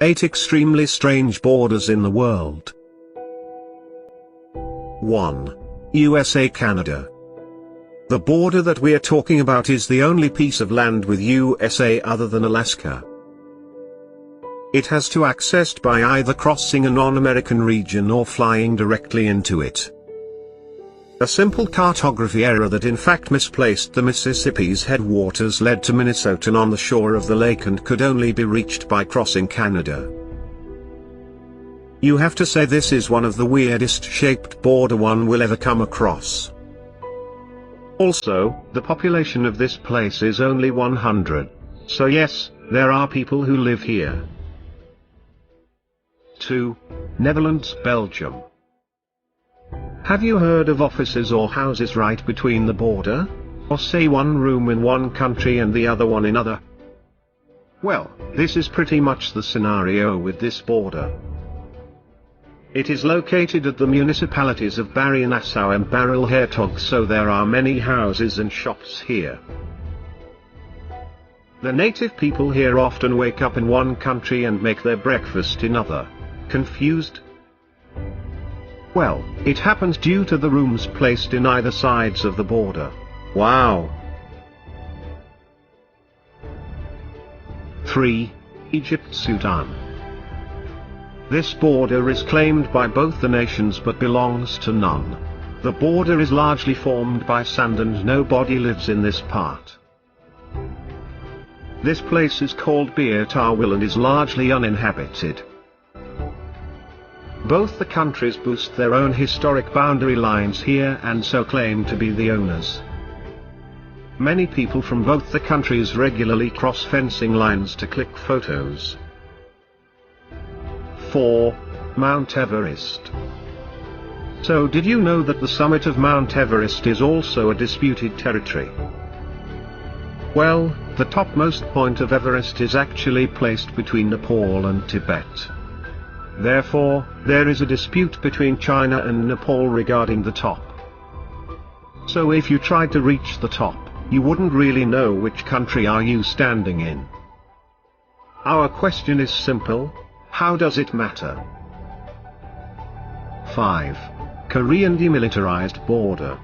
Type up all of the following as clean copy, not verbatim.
8 extremely strange borders in the world. 1. USA-Canada. The border that we are talking about is the only piece of land with USA other than Alaska. It has to be accessed by either crossing a non-American region or flying directly into it. A simple cartography error that in fact misplaced the Mississippi's headwaters led to Minnesota on the shore of the lake and could only be reached by crossing Canada. You have to say this is one of the weirdest shaped border one will ever come across. Also, the population of this place is only 100. So yes, there are people who live here. 2. Netherlands, Belgium. Have you heard of offices or houses right between the border? Or say one room in one country and the other one in other? Well, this is pretty much the scenario with this border. It is located at the municipalities of Bari-Nassau and Barrel-Hertog, so there are many houses and shops here. The native people here often wake up in one country and make their breakfast in other. Confused? Well, it happens due to the rooms placed in either sides of the border. Wow! 3. Egypt-Sudan. This border is claimed by both the nations but belongs to none. The border is largely formed by sand and nobody lives in this part. This place is called Bir Tawil and is largely uninhabited. Both the countries boast their own historic boundary lines here and so claim to be the owners. Many people from both the countries regularly cross fencing lines to click photos. 4. Mount Everest. So did you know that the summit of Mount Everest is also a disputed territory? Well, the topmost point of Everest is actually placed between Nepal and Tibet. Therefore, there is a dispute between China and Nepal regarding the top. So if you tried to reach the top, you wouldn't really know which country are you standing in. Our question is simple: how does it matter? 5. Korean demilitarized border.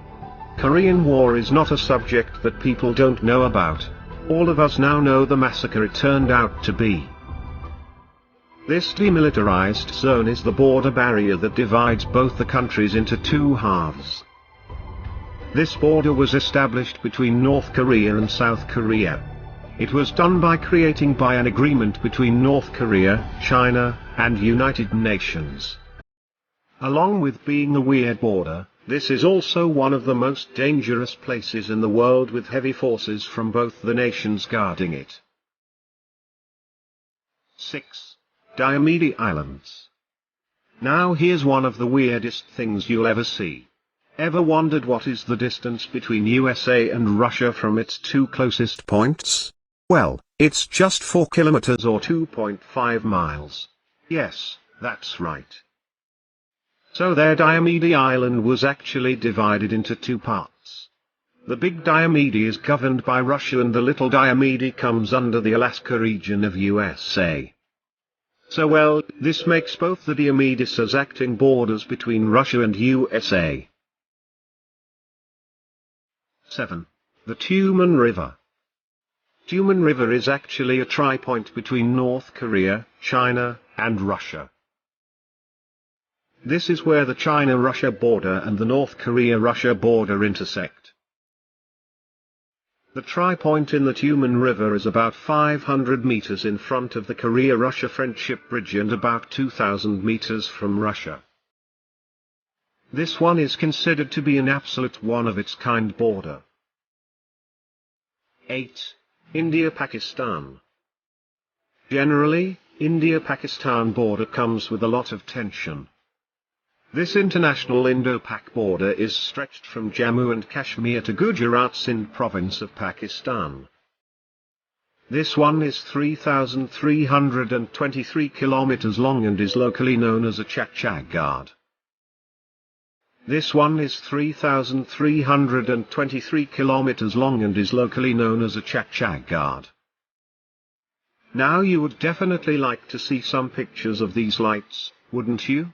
Korean War is not a subject that people don't know about. All of us now know the massacre it turned out to be. This demilitarized zone is the border barrier that divides both the countries into two halves. This border was established between North Korea and South Korea. It was done by creating by an agreement between North Korea, China, and United Nations. Along with being a weird border, this is also one of the most dangerous places in the world with heavy forces from both the nations guarding it. 6. Diomede Islands. Now here's one of the weirdest things you'll ever see. Ever wondered what is the distance between USA and Russia from its two closest points? Well, it's just 4 kilometers or 2.5 miles. Yes, that's right. So their Diomede Island was actually divided into two parts. The big Diomede is governed by Russia and the little Diomede comes under the Alaska region of USA. So well, this makes both the Diomedes as acting borders between Russia and USA. 7. The Tumen River. Tumen River is actually a tri-point between North Korea, China, and Russia. This is where the China-Russia border and the North Korea-Russia border intersect. The tri-point in the Tumen River is about 500 meters in front of the Korea-Russia Friendship Bridge and about 2,000 meters from Russia. This one is considered to be an absolute one-of-its-kind border. 8. India-Pakistan. Generally, India-Pakistan border comes with a lot of tension. This international Indo-Pak border is stretched from Jammu and Kashmir to Gujarat Sindh province of Pakistan. This one is 3,323 kilometers long and is locally known as a Chachagard. This one is 3,323 kilometers long and is locally known as a Chachagard. Now you would definitely like to see some pictures of these lights, wouldn't you?